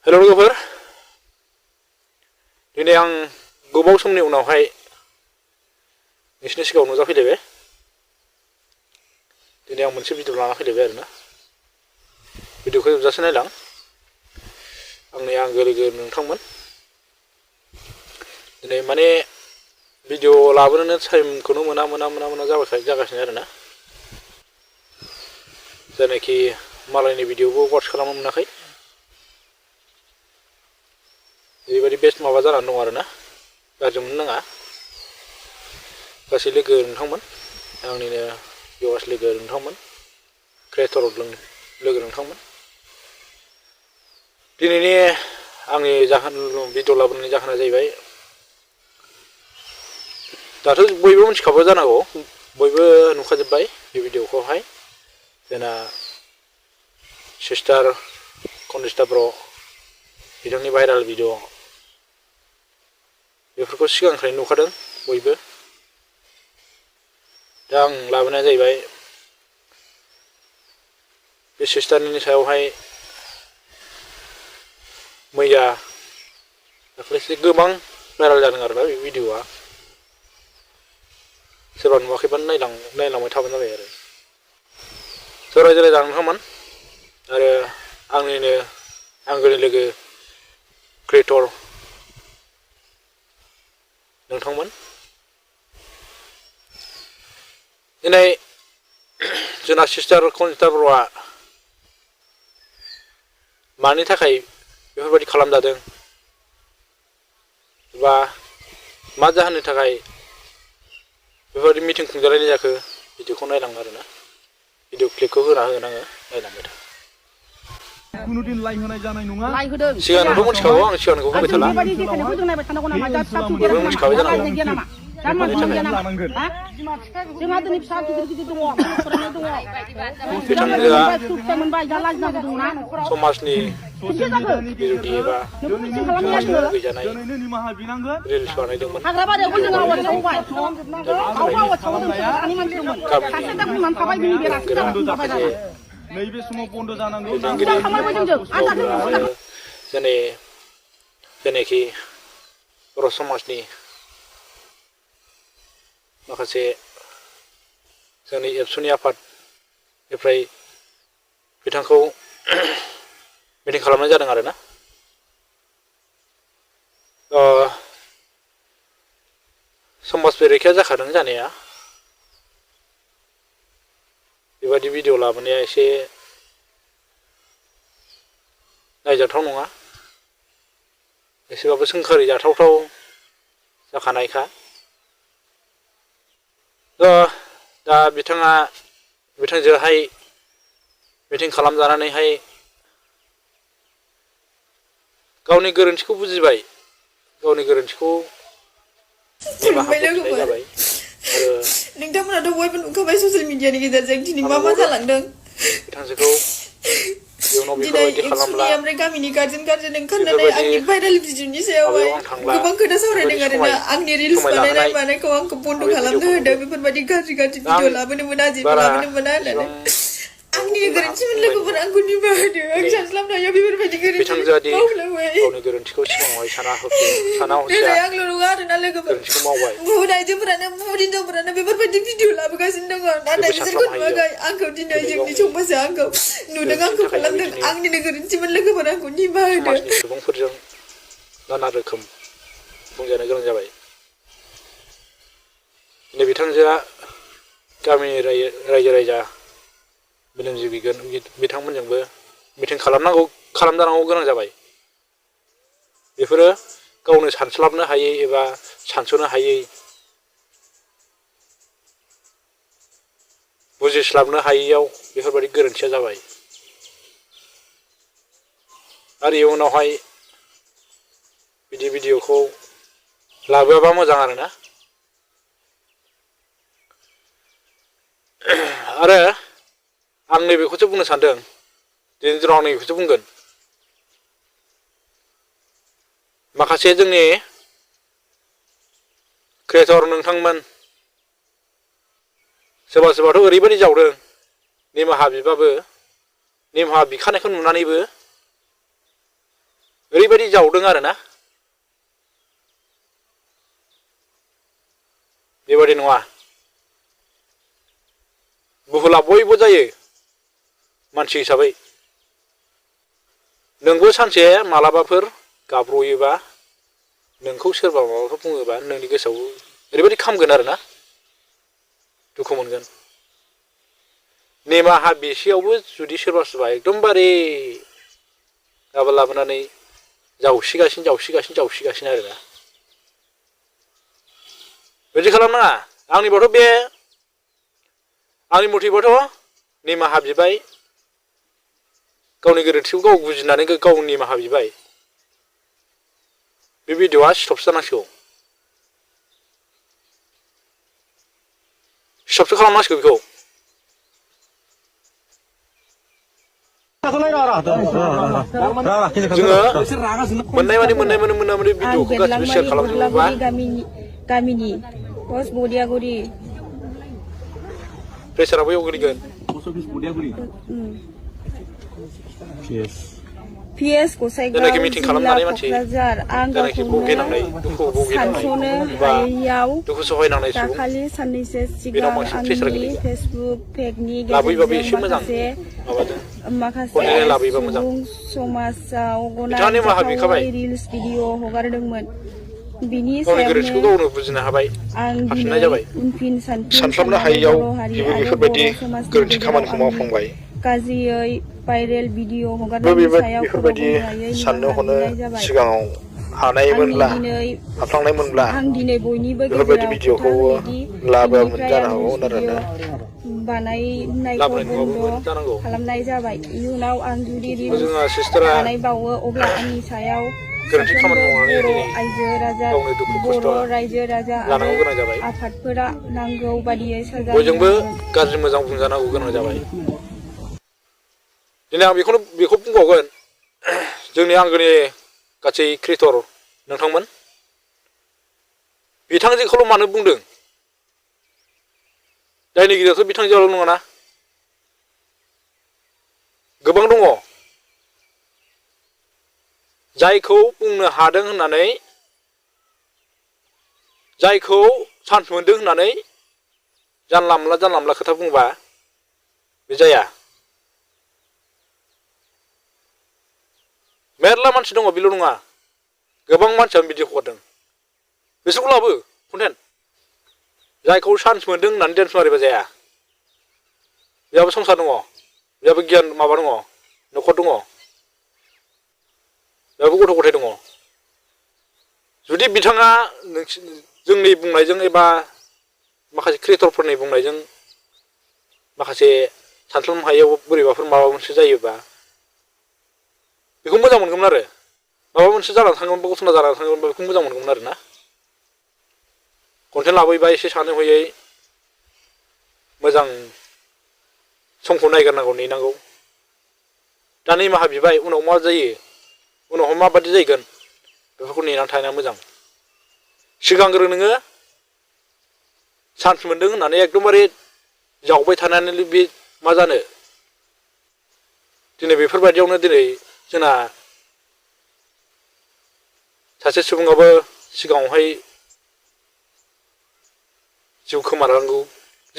हेल' लोगोफोर, दिनै आं गोबाव समनि उनावहाय नोंसिनि सिगाङाव नुजाफैलायबाय। दिनै आं मोनसे भिडिअ लाना फैलायबाय आरोना। भिडिअखौ जोबजासे नायलां। आंनि आंगो लोगो नोंथांमोन। दिनै माने भिडिअ लाबोनोनो टाइमखौनो मोना जागासिनो आरोना। जायनाखि मालायनि भिडिअबो वाट्च खालामनो मोनाखै। बेबायदि बेस्ट माबा जानानै दं आरोना। गाज्रि मोननो नाङा। गासै लोगो नोंथांमोन, आंनिनो भिउवार्स लोगो नोंथांमोन, क्रियेटर लोगो नोंथांमोन। दिनैनि आंनि भिडिअ लाबोनायनि जाहोना जाहैबाय, दाथ' बयबो मिथिखागौ जानांगौ, बयबो नुखाजोब्बाय बे भिडिअखौहाय। जोंना सिस्टार कनजिता बर' बिथांनि भाइरेल भिडिअ, बेफोरखौ सिगांनिफ्रायनो नुखादों बयबो। दा आं लाबोनाया जाहैबाय बे सिस्टारनि सायावहाय मैया दाख्लैसो गोबां भाइरेल जादों आरोना बे भिडिअआ। सोरबा नुवाखैबानो नायलांबाय थाबानो जाबाय आरो। स' रायजो राजा नोंथांमोन आरो आंनिनो आंगोनि लोगो क्रियेटर नोंथांमोन, दिनै जोंना सिस्टार कनजिता बर'आ मानि थाखाय बेफोरबायदि खालामजादों, बा मा जाहोननि थाखाय बेफोरबायदि मिटिं खुंजालायनाय जाखो, भिडिअखौ नायलां आरोना। भिडिअ क्लिपखौ होना होगोन आङो, नायलांबाय था। कुनुदिन लाइ होनाय जानाय नङा। सिगांथ' मिथिखागौ, आं सिगांनिखौ बुंबाय थाला। बयबो मिथिखाबाय जानांगौ। समाजनि बिरोधि एबा समाजनि गैजानाय रिल्स बानायदोंमोन। नैबे समाव बन्द जानांगौ। जेनेखि बर' समाजनि माखासे जोंनि एबसुनि आफादनिफ्राय बिथांखौ मिटिं खालामनाय जादों आरोना। समाज बेरेखाया जाखादों जानाया। बेबायदि भिडिअ लाबोनाया एसे नायजाथाव नङा, एसेबाबो सोंखारि जाथावथाव जाखानायखा। दा बिथांजोहाय मिटिं खालामजानानैहाय गावनि गोरोन्थिखौ बुजिबाय, गावनि गोरोन्थिखौ निमाहा बिनाय जाबाय। आरो नोंथांमोनाथ' बयबो नुखाबाय ससियेल मिडियानि गेजेरजों दिनै मा जालांदों। बिथांजोखौ इयुनाव दिनै बेफोरबायदि एक्सुनि खालामब्ला ओमफ्राय गामिनि गार्जेन ओंखारनानै आंनि भाइरेल भिडिअनि सायावहाय गोबां खोथा सावरायदों आरोना। आंनि रिल्स बानायनाय मानायखौ आंखौ बन्द खालामनो होदों, बेफोरबायदि गाज्रि भिडिअ लाबोनो मोना, जेबो लाबोनो मोना होननानै। आंनि गोरोन्थिमोन लोगोफोर, आंखौ निमाहा होदो। आं सानस्लाबनो हाया बेफोरबायदि गोरोन्थि मावफ्लांबाय। गावनि गोरोन्थिखौ सिगाङावहाय साना हसिया दिनै आंल' नङा आरोना लोगोफोर, गोरोन्थिखौ मावबाय। बुहुद आइजोफोरानो बुहुद हिनजावफोरानो बेफोरबायदि भिडिअ लाबोगासिनो दङ, नाथाय बिसोरखौ नुवाखै। आंखौ दिनै जोंनि समाजा आंखौ नुदों, आंखौ खालामदों। आंनिनो गोरोन्थिमोन लोगोफोर, आंखौ निमाहा होदो। समाजनि सुबुंफोरजों नाना रोखोम बुंजानो गोनां जाबाय। दिनै बिथांजोआ गामिनि रायजो राजा मेलेमजिबि बिथांमोनजोंबो मिटिं खालामजानांगौ गोनां जाबाय। बेफोरो गावनो सानस्लाबनो हायै एबा सानस'नो हायै, बुजिस्लाबनो हायैयाव बेफोरबायदि गोरोन्थिया जाबाय। आरो इयुनावहाय बिदि भिडिअखौ लाबोआबा मोजां आरोना। आरो आं नैबेखौसो बुंनो सानदों, दिनैनि दिनाव आं नैबेखौसो बुंगोन। माखासे जोंनि क्रियेटर नोंथांमोन, सोरबा सोरबाथ' ओरैबायदि जावदों, निमाहा बिबाबो, निमाहा बिखानायखौ नुनानैबो ओरैबायदि जावदों आरो ना बेबायदि नङा बुहुला बयबो जायो मानसि हिसाबै नोंबो सानसे मालाबाफोर गाब्र'योबा नोंखौ सोरबा माबाफोर बुङोबा नोंनि गोसोआव ओरैबायदि खामगोन आरो ना दुखु मोनगोन निमाहा बिसेयावबो जुदि सोरबा एकदमबारे गाबा लाबोनानै जावसिगासिनो आरो ना बिदि खालामनाङा आंनि मथेबाथ' निमाहा बिबाय गावनि गोरोन्थिखौ गाव बुजिनानै गाव निमाहा बिबाय बे भिडिअ'आ स्टपसो जानांसिगौ स्टपसो खालामनांसिगौ बेखौ जोङो मोननाय माने भिडिअ'खौ गासिबो शेयार खालामजोबोबा गामिनि पस्ट बदियागुरि प्रेसारा बैयाव गोलैगोन PS गसाइगाव जिल्ला क'क्राझार आं गावखौनो सानस'नो हायैयाव दाखालि साननैसो सिगां आंनि फेसबुक पेजनि गेजेरजों माखासे सुबुं समाजाव गनायजाथावै रिल्स भिडिअ हगारदोंमोन बिनि सायावनो आं दिनै उनफिन सानफिन साननाय बर' हारि आरो बर' समाजनि गेजेराव आंनि गाज्रियै भाइरेल भिडिअ हगारनायनि सायाव खर'गंग्रायै निमाहा बिनाय जाबाय आं दिनै बयनिबो गेजेराव खोथा होयोदि बेनिफ्राय आं भिडिअ बानायनायखौ बन्द' खालामनाय जाबाय इयुनाव आं जुदि रिल्स बानायबावो अब्ला आंनि सायाव साफ्रोमबो बर' रायजो राजा आरो आफादफोरा नांगौ बादियै साजा बयजोंबो गाज्रि मोजां बुंजानांगौ गोनां जाबाय दिनै आं बेखौ बुंबावगोन जोंनि आंगोनि गासै क्रिएटर नोंथांमोन बिथांजोखौल' मानो बुंदों दायनिगिरियाथ' बिथांजोआल' नङाना गोबां दङ जायखौ बुंनो हादों होननानै जायखौ चान्स मोनदों होननानै जानला मोनला खोथा बुंबा बे जाया मेरला मानसि दङ बेल' नङा गोबां मानसियानो बिदि हगारदों बिसोरखौ लाबो कन्टेन्ट जायखौ चान्स मोनदों होननानै डेन्स मारिबा जाया बेहाबो संसार दङ बेहाबो गियान माबा दङ न'खर दङ बेहाबो गथ' गथाय दङ जुदि बिथाङा जोंनि बुंनायजों एबा माखासे क्रिएटरफोरनि बुंनायजों माखासे सानस्लाबनो हायैयाव बोरैबाफोर माबा मोनसे जायोबा बेखौ मोजां मोनगौमोन आरो माबा मोनसे जानानै थांगोनबा घटना जानानै थांगोनबा बेखौ मोजां मोनगौमोन आरो ना कन्टेन्ट लाबोयोबा एसे सानै हयै मोजां समखौ नायग्रोनांगौ नेनांगौ दा निमाहा बिबाय उनाव मा जायो उनावहाय माबादि जाहैगोन बेफोरखौ नेनानै थानाया मोजां सिगांग्रो नोङो चान्स मोनदों होननानै एकदमबारे जावबाय थानानै बे मा जानो दिनै बेफोरबायदियावनो दिनै जोंना सासे सुबुङाबो सिगाङावहाय जिउ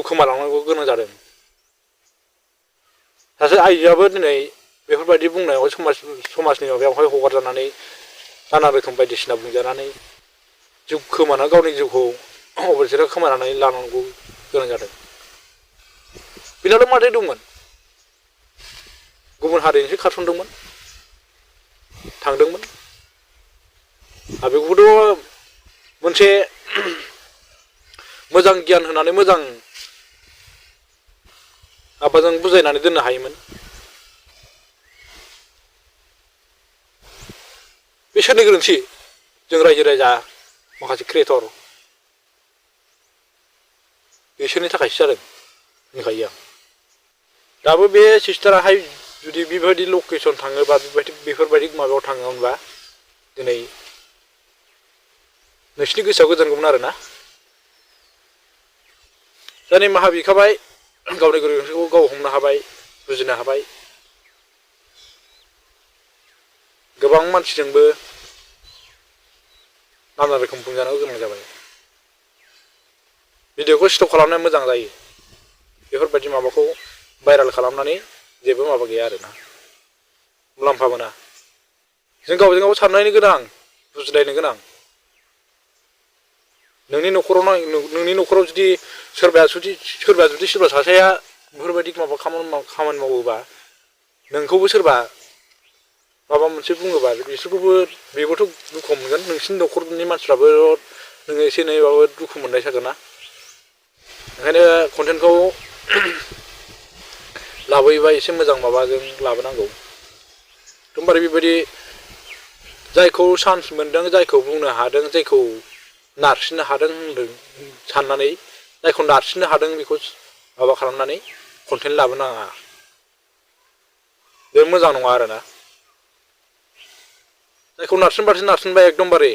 खोमालांनांगौ गोनां जादों सासे आइजोआबो दिनै बेफोरबायदि बुंनायाव समाजनि माबायावहाय हगारजानानै नाना रोखोम बायदिसिना बुंजानानै जिउ गावनि जिउखौ अबेसेरा खोमानानै लानांगौ गोनां जादों बेनाथ' माथो दंमोन गुबुन हारिनिसो खारसनदोंमोन थांदोंमोन आरो बेखौथ' मोनसे मोजां गियान होनानै मोजां माबाजों बुजायनानै दोननो हायोमोन बे सोरनि गोरोन्थि जों रायजो राजा माखासे क्रिएटर बिसोरनि थाखायसो जादों बुंखायो आं दाबो बे सिस्टाराहाय जुदि बेबायदि लकेसन थाङोबा बेफोरबायदि माबायाव थाङोमोनबा दिनै नोंसिनि गोसोआव गोजोनगौमोन आरो ना दा निमाहा बिखाबाय गावनि गोरोन्थिखौ गाव हमनो हाबाय बुजिनो हाबाय गोबां मानसिजोंबो नाना रोखोम बुंजानो गोनां जाबाय भिडिअखौ स्टप खालामनाया मोजां जायो बेफोरबायदि माबाखौ भाइराल खालामनानै जेबो माबा गैया आरोना मुलाम्फा मोना जों गावजों गाव साननायनि गोनां बुजिलायनो गोनां नोंनि न'खराव जुदि सोरबा सोरबा सासेया बेफोरबायदि माबा खामानि मावोबा नोंखौबो सोरबा माबा मोनसे बुङोबा बिसोरखौबो बेबोथ' दुखु मोनगोन नोंसिनि न'खरनि मानसिफ्राबो नोङो एसे एनैबाबो दुखु मोननाय जागोन ना ओंखायनो कन्टेन्टखौ लाबोयोबा एसे मोजां माबाजों लाबोनांगौ एकदमबारे बेबायदि जायखौ चान्स मोनदों जायखौ बुंनो हादों जायखौ नारसिननो हादों होनदों साननानै जायखौ नारसिननो हादों बेखौ माबा खालामनानै कन्टेन्ट लाबोनाङा बे मोजां नङा आरोना जायखौ नारसिनबाय एकदमबारे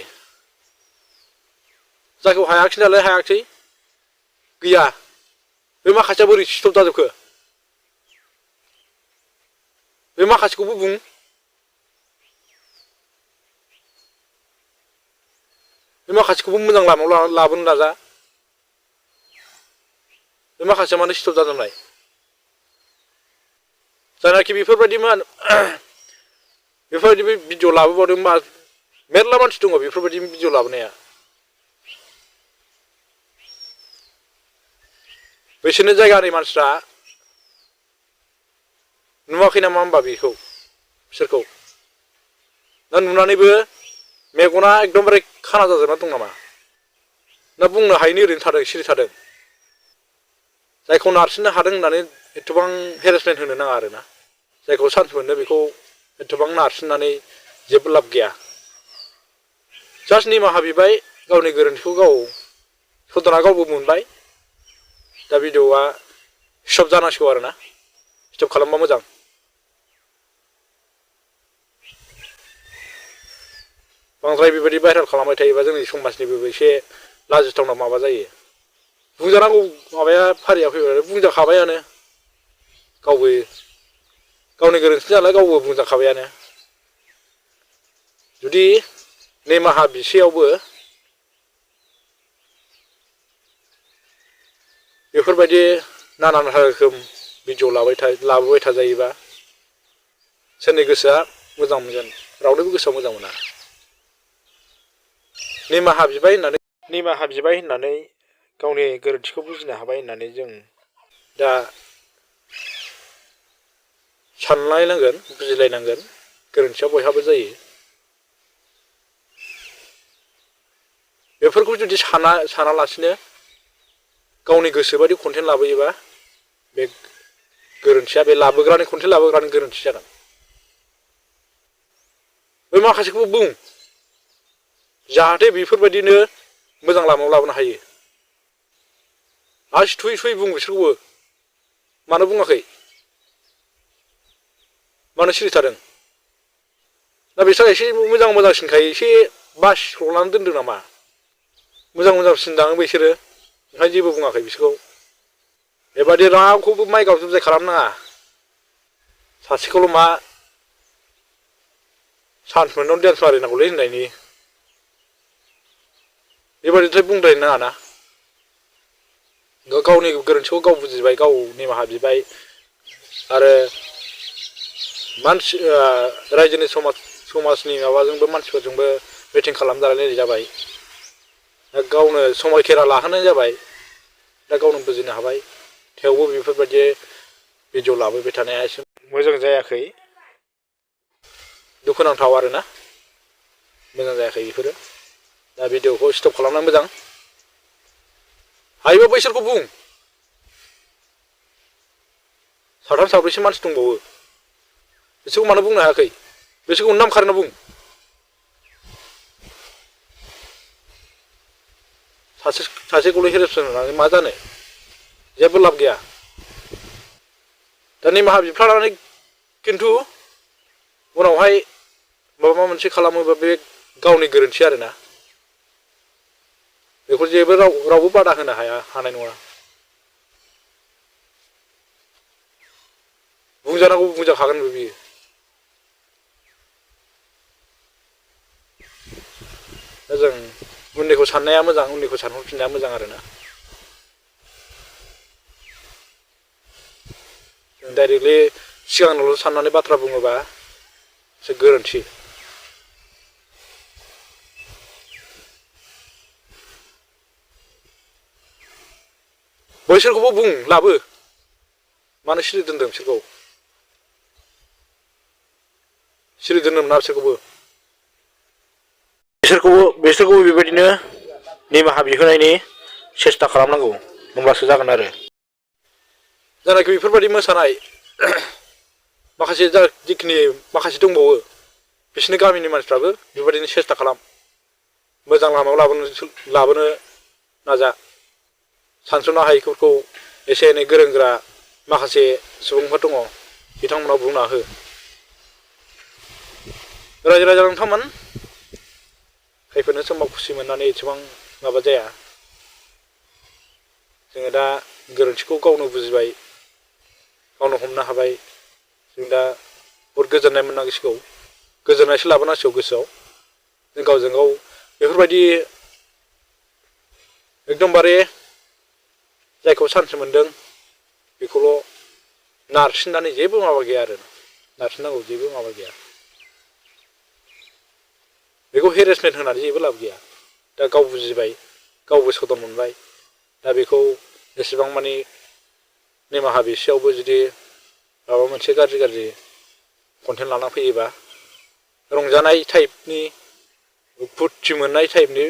जायखौ हायाखिसै नालाय हायाखिसै गैया बे माखासेया बोरै स्टप जाजोबखो बे माखासेखौबो बुं बे माखासेखौबो मोजां लामायाव लाबोनो नाजा बे माखासेया मानो स्टप जाजोबनाय जायनाखि बेफोरबायदि भिडिअ लाबोबावदों मेरला मानसि दङ बेफोरबायदि भिडिअ लाबोनाया बैसोरनि जायगानि मानसिफ्रा नुवाखै नामा होमबा बेखौ बिसोरखौ ना नुनानैबो मेगना एकदमबारे खाना जाजोबना दं नामा ना बुंनो हायैनि ओरैनो थादों सिरि थादों जायखौ नारसिननो हादों होननानै एथबां हेरेसमेन्ट होनो नाङा आरोना जायखौ चान्स मोनो बेखौ एथबां नारसिननानै जेबो लाब गैया जास्ट निमाहा बिबाय गावनि गोरोन्थिखौ गाव सदना गावबो मोनबाय दा भिडिअआ स्टप जानांसिगौ आरोना स्टप खालामबा मोजां बांद्राय बेबायदि भाइराल खालामबाय थायोबा जोंनि समाजनिबो एसे लाजिथावना माबा जायो बुंजानांगौ माबाया फारिया फैबाय बुंजाखाबायानो गावबो गावनि गोरोन्थि नालाय गावबो बुंजाखाबायानो जुदि निमाहा बिसेयावबो बेफोरबायदि नाना रोखोम भिडिअ लाबोबाय थाजायोबा सोरनि गोसोआ मोजां मोनगोन रावनिबो गोसोआव मोजां मोना निमाहा बिबाय होननानै गावनि गोरोन्थिखौ बुजिनो हाबाय होननानै जों दा सानलायनांगोन बुजिलायनांगोन गोरोन्थिया बयहाबो जायो बेफोरखौ जुदि सानालासिनो गावनि गोसोबादि कन्टेन्ट लाबोयोबा बे गोरोन्थिया बे कन्टेन्ट लाबोग्रानि गोरोन्थि जागोन बे माखासेखौबो बुं जाहाथे बेफोरबायदिनो मोजां लामायाव लाबोनो हायो आसि थुयै बुं बिसोरखौबो मानो बुङाखै मानो सिरि थादों दा बिसोर एसे मोजांसिनखाय एसे बासिख्र'नानै दोनदों नामा मोजांसिन दां बिसोरो ओंखायनो जेबो बुङाखै बिसोरखौ बेबादि रावखौबो माइ गावजोबजाय खालामनाङा सासेखौल' मा चान्स मोननायाव डेन्स मारिनांगौलै होननायनि बेबादिद्राय बुंद्रायनो नाङा ना गावनि गोरोन्थिखौ गाव बुजिबाय गाव निमाहा बिबाय आरो मानसि रायजोनि समाजनि माबाजोंबो मानसिफोरजोंबो मिटिं खालामजालायनाय जाबाय दा गावनो समायखेरा लाहोनाय जाबाय दा गावनो बुजिनो हाबाय थेवबो बेफोरबायदि भिडिअ लाबोबाय थानाया एसे मोजां जायाखै दुखुनांथाव आरोना मोजां जायाखै बेफोरो दा भिडिअखौ स्टप खालामनाया मोजां हायोबा बैसोरखौ बुं साथाम साब्रैसो मानसि दंबावो बिसोरखौ मानो बुंनो हायाखै बिसोरखौ नाम खारिना बुं सासेखौल' हेरेसमेन्ट होनानै मा जानो जेबो लाब गैया दा निमाहा बिफ्लानानै खिन्थु उनावहाय माबा मोनसे खालामोबा बे गावनि गोरोन्थि आरोना बेखौ जेबो रावबो बादा होनो हानाय नङा बुंजानांगौ बुंजाखागोनबो बियो दा जों उननिखौ साननाया मोजां, उननिखौ सानहरफिननाया मोजां आरोना। जों डाइरेक्टलि सिगांनावल' साननानै बाथ्रा बुङोबा एसे गोरोन्थि। बैसोरखौबो बुं लाबो, मानो सिरि दोनदों बिसोरखौ? सिरि दोननो मोना बिसोरखौबो। बिसोरखौबो बेबायदिनो निमाहा बिहोनायनि सेस्था खालामनांगौ, होमब्लासो जागोन आरो। जानाखि बेफोरबायदि मोसानाय माखासे जिखिनि माखासे दंबावो, बिसोरनि गामिनि मानसिफ्राबो बेबायदिनो सेस्था खालाम, मोजां लामायाव लाबोनो नाजा। सानस'नो हायैफोरखौ एसे एनै गोरों गोरा माखासे सुबुंफोर दङ, बिथांमोनाव बुंना हो। रायजो राजा नोंथांमोन, खायफोरनो समाव खुसि मोननानै एसेबां माबा जाया। जोङो दा गोरोन्थिखौ गावनो बुजिबाय, गावनो हमनो हाबाय। जों दा बहुद गोजोननाय मोननांसिगौ, गोजोननायसो लाबोनांसिगौ गोसोआव। जों गावजों गाव बेफोरबायदि एकदमबारे जायखौ सान्स मोनदों बेखौल' नारसिननानै जेबो माबा गैया आरो, नारसिननांगौ जेबो माबा गैया। बेखौ हेरेसमेन्ट होनानै जेबो लाब गैया। दा गाव बुजिबाय, गावबो सदन मोनबाय। दा बेखौ एसेबां मानि निमाहा बिसेयावबो जुदि माबा मोनसे गाज्रि कन्टेन्ट लाना फैयोबा, रंजानाय टाइपनि, फुरथि मोननाय टाइपनि,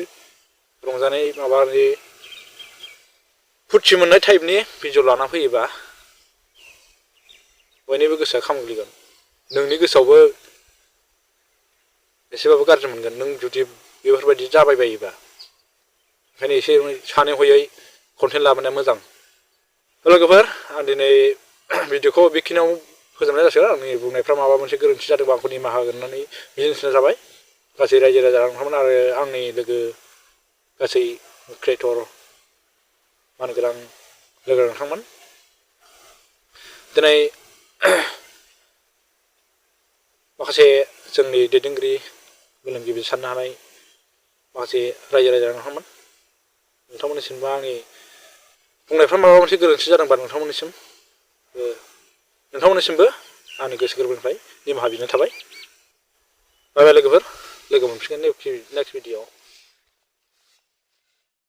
रंजानाय माबानि फुरथि मोननाय टाइपनि भिडिअ लाना फैयोबा बयनिबो गोसोआ खामग्लिगोन, नोंनि गोसोआवबो एसेबाबो गाज्रि मोनगोन नों जुदि बेफोरबायदि जाबाय बायोबा। ओंखायनो एसे सानै हयै कन्टेन्ट लाबोनाया मोजां। लोगोफोर, आं दिनै भिडिअखौ बेखिनियाव फोजोबनाय जासिगोन। आंनि बुंनायफ्रा माबा मोनसे गोरोन्थि जादोंबा आंखौ निमाहा होगोन होननानै मिजिंथिनाय जाबाय। गासै रायजो राजा नोंथांमोन आरो आंनि लोगो गासै क्रियेटर मानगोनां लोगो नोंथांमोन, दिनै माखासे जोंनि दैदेनगिरि मेलेमजिबि साननो हानाय माखासे रायजो राजा नोंथांमोननिसिमबो आंनि बुंनायफ्रा माबा मोनसे गोरोन्थि जादोंबा नोंथांमोननिसिमबो आंनि गोसो गोरबोनिफ्राय निमाहा बिनाय थाबाय। बाय बाय लोगोफोर, लोगो मोनफिनगोन नेक्स्ट भिडिअ'आव।